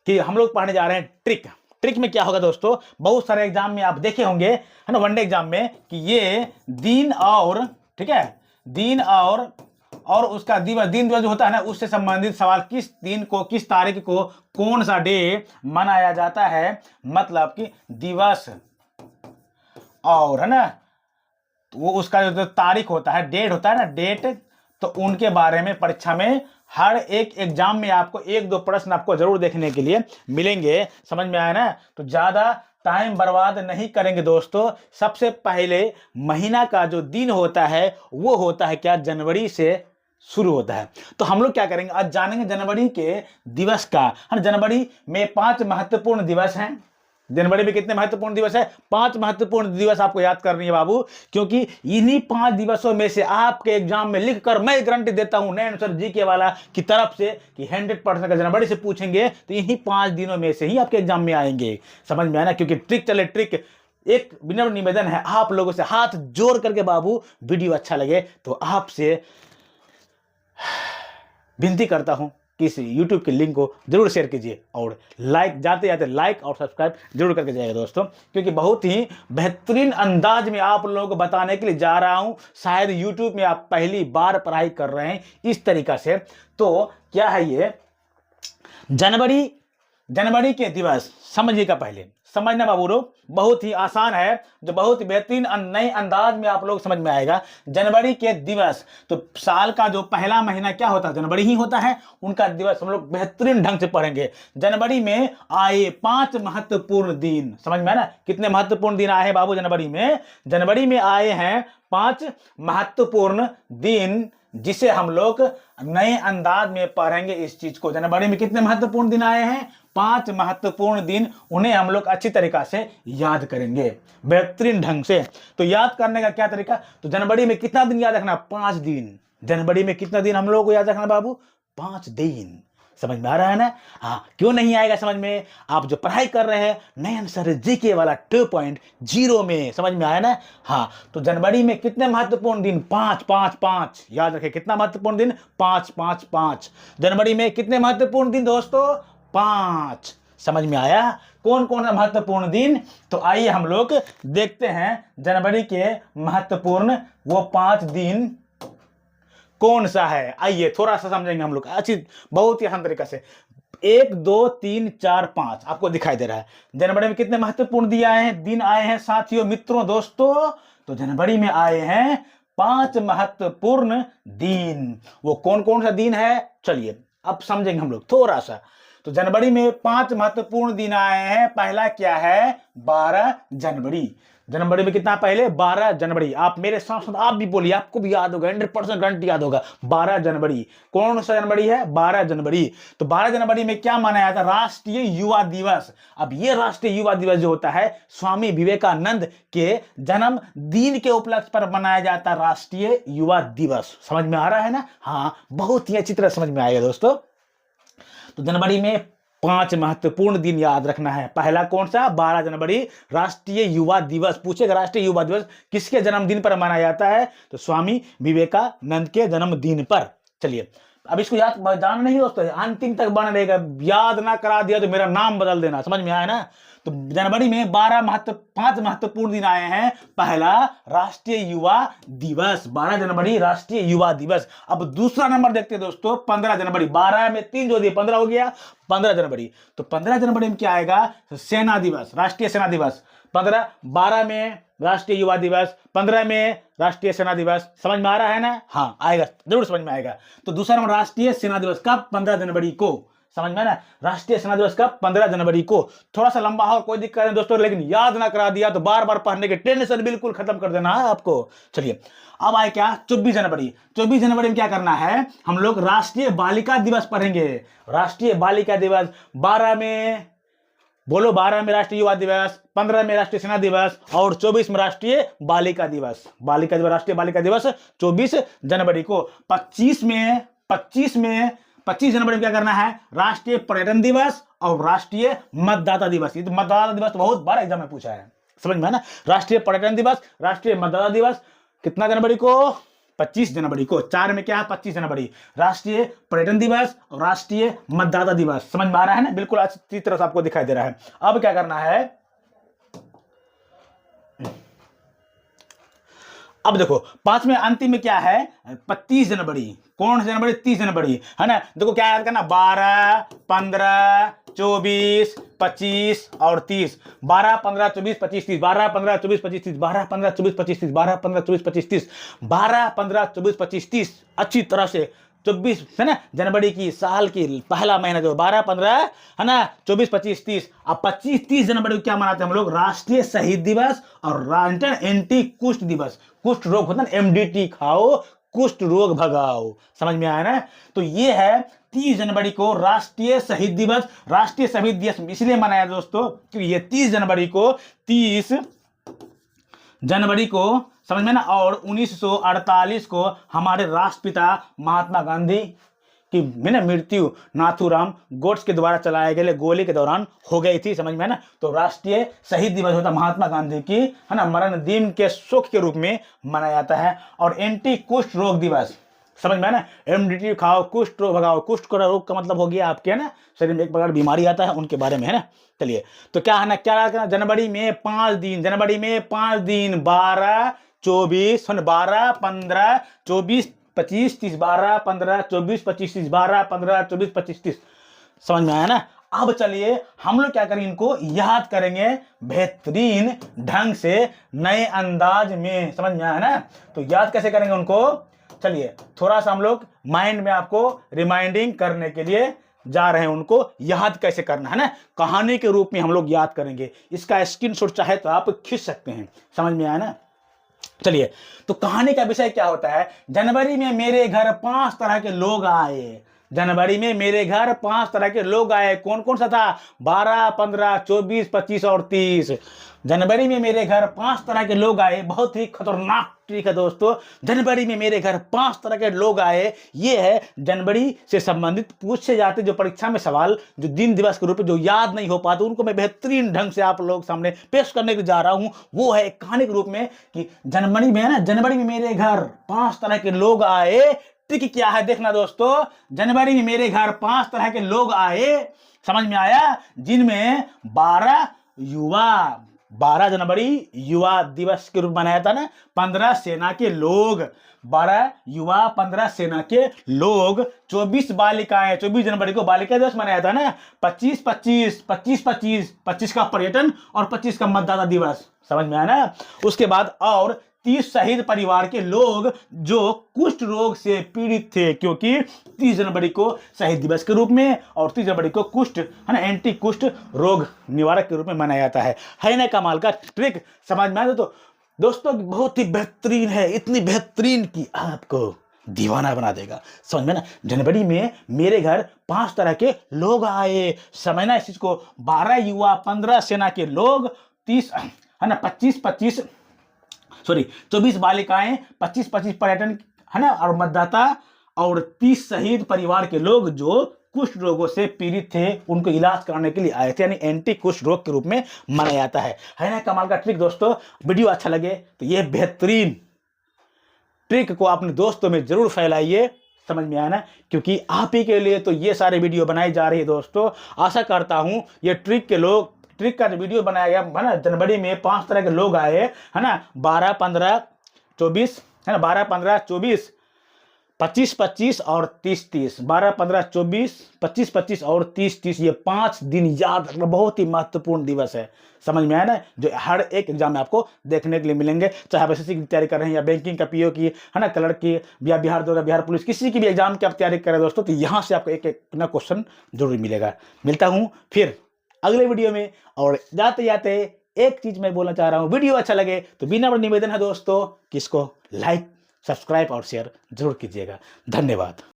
कि हम लोग पढ़ने जा रहे हैं ट्रिक। ट्रिक में क्या होगा दोस्तों, बहुत सारे एग्जाम में आप देखे होंगे है ना, वनडे एग्जाम में, कि ये दिन और, ठीक है, दिन और उसका दिवस, दिन दिवस जो होता है ना, उससे संबंधित सवाल, किस दिन को, किस तारीख को, कौन सा डे मनाया जाता है, मतलब कि दिवस और, है ना, वो उसका जो तारीख होता है, डेट होता है ना, डेट, तो उनके बारे में परीक्षा में हर एक एग्जाम में आपको एक दो प्रश्न आपको जरूर देखने के लिए मिलेंगे। समझ में आया ना? तो ज्यादा टाइम बर्बाद नहीं करेंगे दोस्तों। सबसे पहले महीना का जो दिन होता है वो होता है क्या, जनवरी से शुरू होता है। तो हम लोग क्या करेंगे, आज जानेंगे जनवरी के दिवस का। है जनवरी में 5 महत्वपूर्ण दिवस हैं। जनवरी में कितने महत्वपूर्ण दिवस है? 5 महत्वपूर्ण दिवस आपको याद करनी है बाबू, क्योंकि इन्हीं 5 दिवसों में से आपके एग्जाम में लिखकर मैं गारंटी देता हूं नए आंसर जीके वाला की तरफ से कि 100% का जनवरी से पूछेंगे तो इन्हीं 5 दिनों में से ही आपके एग्जाम में आएंगे। समझ में आया ना? क्योंकि ट्रिक चले ट्रिक। एक विनम्र निवेदन है आप लोगों से, हाथ जोड़ करके बाबू, वीडियो अच्छा लगे तो आपसे विनती करता हूं कि इस YouTube के लिंक को जरूर शेयर कीजिए और लाइक, जाते जाते लाइक और सब्सक्राइब जरूर करके जाइएगा दोस्तों, क्योंकि बहुत ही बेहतरीन अंदाज में आप लोगों को बताने के लिए जा रहा हूं। शायद YouTube में आप पहली बार पढ़ाई कर रहे हैं इस तरीका से। तो क्या है ये जनवरी के दिवस, समझिएगा, पहले समझना बाबू लोग, बहुत ही आसान है, जो बहुत ही बेहतरीन नए अंदाज में आप लोग समझ में आएगा। जनवरी के दिवस, तो साल का जो पहला महीना क्या होता है, जनवरी ही होता है, उनका दिवस हम लोग बेहतरीन ढंग से पढ़ेंगे। जनवरी में आए 5 महत्वपूर्ण दिन, समझ में आया ना? कितने महत्वपूर्ण दिन आए हैं बाबू जनवरी में? जनवरी में आए हैं 5 महत्वपूर्ण दिन, जिसे हम लोग नए अंदाज में पढ़ेंगे इस चीज को। जनवरी में कितने महत्वपूर्ण दिन आए हैं? 5 महत्वपूर्ण दिन, उन्हें हम लोग अच्छी तरीका से याद करेंगे बेहतरीन ढंग से। तो याद करने का क्या तरीका, तो जनवरी में कितना दिन याद रखना? 5 दिन। जनवरी में कितना दिन हम लोग को याद रखना बाबू? 5 दिन। समझ में आ रहा है ना? हाँ, क्यों नहीं आएगा समझ में? आप जो पढ़ाई कर रहे हैं नए आंसर जीके वाला 2.0 में, समझ में आया ना? हाँ, तो जनवरी में कितने महत्वपूर्ण दिन? 5 याद रखें, कितना महत्वपूर्ण दिन? 5 जनवरी में कितने महत्वपूर्ण दिन दोस्तों? 5। समझ में आया? कौन कौन सा महत्वपूर्ण दिन? तो आइए हम लोग देखते हैं जनवरी के महत्वपूर्ण वो 5 दिन कौन सा है। आइए थोड़ा सा समझेंगे हम लोग अच्छी, बहुत ही आसान तरीका से। 1 2 3 4 5 आपको दिखाई दे रहा है। जनवरी में कितने महत्वपूर्ण दिन आए हैं साथियों, मित्रों, दोस्तों? तो जनवरी में आए हैं 5 महत्वपूर्ण दिन। वो कौन कौन सा दिन है, चलिए अब समझेंगे हम लोग थोड़ा सा। तो जनवरी में 5 महत्वपूर्ण दिन आए हैं। पहला क्या है? 12 जनवरी। जनवरी में कितना पहले? 12 जनवरी। आप मेरे साथ साथ आप भी बोलिए, आपको भी याद होगा, 100% गारंटी याद होगा। 12 जनवरी। कौन सा जनवरी है? 12 जनवरी। तो 12 जनवरी में क्या मनाया था? राष्ट्रीय युवा दिवस। अब ये राष्ट्रीय युवा दिवस जो होता है, स्वामी विवेकानंद के जन्म दिन के उपलक्ष्य पर मनाया जाता है राष्ट्रीय युवा दिवस। समझ में आ रहा है ना? हाँ, बहुत ही अच्छी तरह समझ में आएगा दोस्तों। तो जनवरी में 5 महत्वपूर्ण दिन याद रखना है। पहला कौन सा? 12 जनवरी, राष्ट्रीय युवा दिवस। पूछेगा राष्ट्रीय युवा दिवस किसके जन्मदिन पर मनाया जाता है? तो स्वामी विवेकानंद के जन्मदिन पर। चलिए अब इसको याद जाना नहीं दोस्तों, अंतिम तक बना रहेगा। याद ना करा दिया तो मेरा नाम बदल देना। समझ में आया ना? तो जनवरी में 5 महत्वपूर्ण दिन आए हैं। पहला राष्ट्रीय युवा दिवस, 12 जनवरी राष्ट्रीय युवा दिवस। अब दूसरा नंबर देखते हैं दोस्तों, 15 जनवरी। 12 में 3 जो दिए 15 हो गया, 15 जनवरी। तो 15 जनवरी में क्या आएगा? सेना दिवस, राष्ट्रीय सेना दिवस। 12 में राष्ट्रीय युवा दिवस, 15 में राष्ट्रीय सेना दिवस। समझ में आ रहा है ना? हाँ, आएगा, जरूर समझ में आएगा। तो दूसरा नंबर राष्ट्रीय सेना दिवस कब? 15 जनवरी को। समझ में ना? राष्ट्रीय सेना दिवस कब? 15 जनवरी को। थोड़ा सा लंबा हो, कोई दिक्कत नहीं दोस्तों, लेकिन याद ना करा दिया तो बार बार पढ़ने के टेंशन बिल्कुल खत्म कर देना है आपको। चलिए अब आए क्या? 24 जनवरी। 24 जनवरी में क्या करना है? हम लोग राष्ट्रीय बालिका दिवस पढ़ेंगे। राष्ट्रीय बालिका दिवस 12 में, बोलो, 12 में राष्ट्रीय युवा दिवस, 15 में राष्ट्रीय सेना दिवस और 24 में राष्ट्रीय बालिका दिवस। बालिका दिवस, राष्ट्रीय बालिका दिवस 24 जनवरी को। 25 जनवरी में क्या करना है? राष्ट्रीय पर्यटन दिवस और राष्ट्रीय मतदाता दिवस। ये तो मतदाता दिवस तो बहुत बार एग्जाम में पूछा है। समझ में है ना? राष्ट्रीय पर्यटन दिवस, राष्ट्रीय मतदाता दिवस कितना जनवरी को? 25 जनवरी को। 4 में क्या है? 25 जनवरी राष्ट्रीय पर्यटन दिवस और राष्ट्रीय मतदाता दिवस। समझ में आ रहा है ना? बिल्कुल अच्छी तरह से आपको दिखाई दे रहा है। अब क्या करना है, अब देखो 5 में अंतिम में क्या है? 25 जनवरी। कौन सी जनवरी? 30 जनवरी, है ना? देखो क्या याद करना, 12, 15, 24, 25 और 30। 12, 15, 24, 25, 30। 12, 15, 24, 25, 30। 12, 15, 24, 25, 30। 12, 15, 24, 25, 30। 12, 15, 24, 25, 30 अच्छी तरह से 24 है ना, जनवरी की साल की पहला महीना जो 12, 15 है ना, 24, 25, 30। अब 25, 30 जनवरी को क्या मनाते हैं हम लोग? राष्ट्रीय शहीद दिवस और एंटी कुष्ठ दिवस। कुष्ठ रोग होता है ना, MDT खाओ, कुष्ठ रोग भगाओ। समझ में आया ना? तो ये है 30 जनवरी को राष्ट्रीय शहीद दिवस। राष्ट्रीय शहीद दिवस इसलिए मनाया दोस्तों क्योंकि ये 30 जनवरी को, 30 जनवरी को, समझ में ना, और 1948 को हमारे राष्ट्रपिता महात्मा गांधी की मृत्यु नाथूराम गोड्स के द्वारा चलाए गए गोली के दौरान हो गई थी। समझ में ना? तो राष्ट्रीय शहीद दिवस होता महात्मा गांधी की, है ना, मरण दिन के शोक के रूप में मनाया जाता है। और एंटी कुष्ठ रोग दिवस, समझ में ना, MDT खाओ, कुष्ठ रोग भगाओ। कुष्ठ रोग का मतलब हो गया आपके, है ना, शरीर में एक प्रकार बीमारी आता है उनके बारे में, है ना। चलिए, तो क्या है ना, क्या करना, जनवरी में 5 दिन, जनवरी में 5 दिन, 12, 24, 12, 15, 24, 25, 30, 12, 15, 24, 25, 30, 12, 15, 24, 25, 30। समझ में आया ना? अब चलिए हम लोग क्या करेंगे, इनको याद करेंगे बेहतरीन ढंग से, नए अंदाज में। समझ में आया ना? तो याद कैसे करेंगे उनको, चलिए थोड़ा सा हम लोग माइंड में आपको रिमाइंडिंग करने के लिए जा रहे हैं। उनको याद कैसे करना है ना, कहानी के रूप में हम लोग याद करेंगे। इसका स्क्रीनशॉट चाहे तो आप खींच सकते हैं। समझ में आया ना? चलिए, तो कहानी का विषय क्या होता है? जनवरी में मेरे घर 5 तरह के लोग आए। जनवरी में मेरे घर 5 तरह के लोग आए। कौन कौन सा था? 12, 15, 24, 25 और 30। जनवरी में मेरे घर 5 तरह के लोग आए। बहुत ही खतरनाक ट्रिक है दोस्तों। जनवरी में मेरे घर 5 तरह के लोग आए, ये है जनवरी से संबंधित पूछे जाते जो परीक्षा में सवाल, जो दिन दिवस के रूप में जो याद नहीं हो पाते, उनको मैं बेहतरीन ढंग से आप लोग सामने पेश करने के जा रहा हूं। वो है एक कहानी के रूप में कि जनवरी में, है ना, जनवरी में मेरे घर 5 तरह के लोग आए। ट्रिक क्या है देखना दोस्तों, जनवरी में मेरे घर 5 तरह के लोग आए। समझ में आया? जिनमें 12 युवा, 12 जनवरी युवा दिवस के रूप में मनाया था ना। 15 सेना के लोग, 12 युवा, 15 सेना के लोग। 24 बालिकाएं, 24 जनवरी को बालिका दिवस मनाया था ना। 25, 25, 25, 25, 25 का पर्यटन और 25 का मतदाता दिवस। समझ में आया ना? उसके बाद और 30 शहीद परिवार के लोग जो कुष्ठ रोग से पीड़ित थे, क्योंकि 30 जनवरी को शहीद दिवस के रूप में और 30 जनवरी को कुष्ठ, है ना, एंटी कुष्ठ रोग निवारक के रूप में मनाया जाता है ना? कमाल का ट्रिक समझ में आया? तो दोस्तों बहुत ही बेहतरीन है, इतनी बेहतरीन कि आपको दीवाना बना देगा। समझ में ना? जनवरी में मेरे घर 5 तरह के लोग आए। समझना इस चीज को। 12 युवा, 15 सेना के लोग, 30, है ना, 24 बालिकाएं, 25 पर्यटन, है ना, और मतदाता, और 30 शहीद परिवार के लोग जो कुष्ठ रोगों से पीड़ित थे, उनको इलाज कराने के लिए आए थे, यानी एंटी कुष्ठ रोग के रूप में मनाया जाता है ना? कमाल का ट्रिक दोस्तों। वीडियो अच्छा लगे तो ये बेहतरीन ट्रिक को अपने दोस्तों में जरूर फैलाइए। समझ में आया ना? क्योंकि आप ही के लिए तो ये सारे वीडियो बनाई जा रही है दोस्तों। आशा करता हूं ये ट्रिक का वीडियो बनाया गया, है ना। जनवरी में 5 तरह के लोग आए, है ना, 12, 15, 24, है ना, 12, 15, 24, 25, 25 और 30, 30। 12, 15, 24, 25, 25 और 30, 30। ये 5 दिन याद रखना, बहुत ही महत्वपूर्ण दिवस है। समझ में आया ना? जो हर एक एग्जाम में आपको देखने के लिए मिलेंगे, चाहे आप SSC की तैयारी कर रहे हैं या बैंकिंग का, PO की, है ना, क्लर्क की, या बिहार दरोगा, बिहार पुलिस, किसी की भी एग्जाम की आप तैयारी कर रहे हैं दोस्तों, तो यहाँ से आपको एक ना क्वेश्चन जरूर मिलेगा। मिलता हूँ फिर अगले वीडियो में। और जाते जाते एक चीज मैं बोलना चाह रहा हूं, वीडियो अच्छा लगे तो बिना निवेदन है दोस्तों कि इसको लाइक, सब्सक्राइब और शेयर जरूर कीजिएगा। धन्यवाद।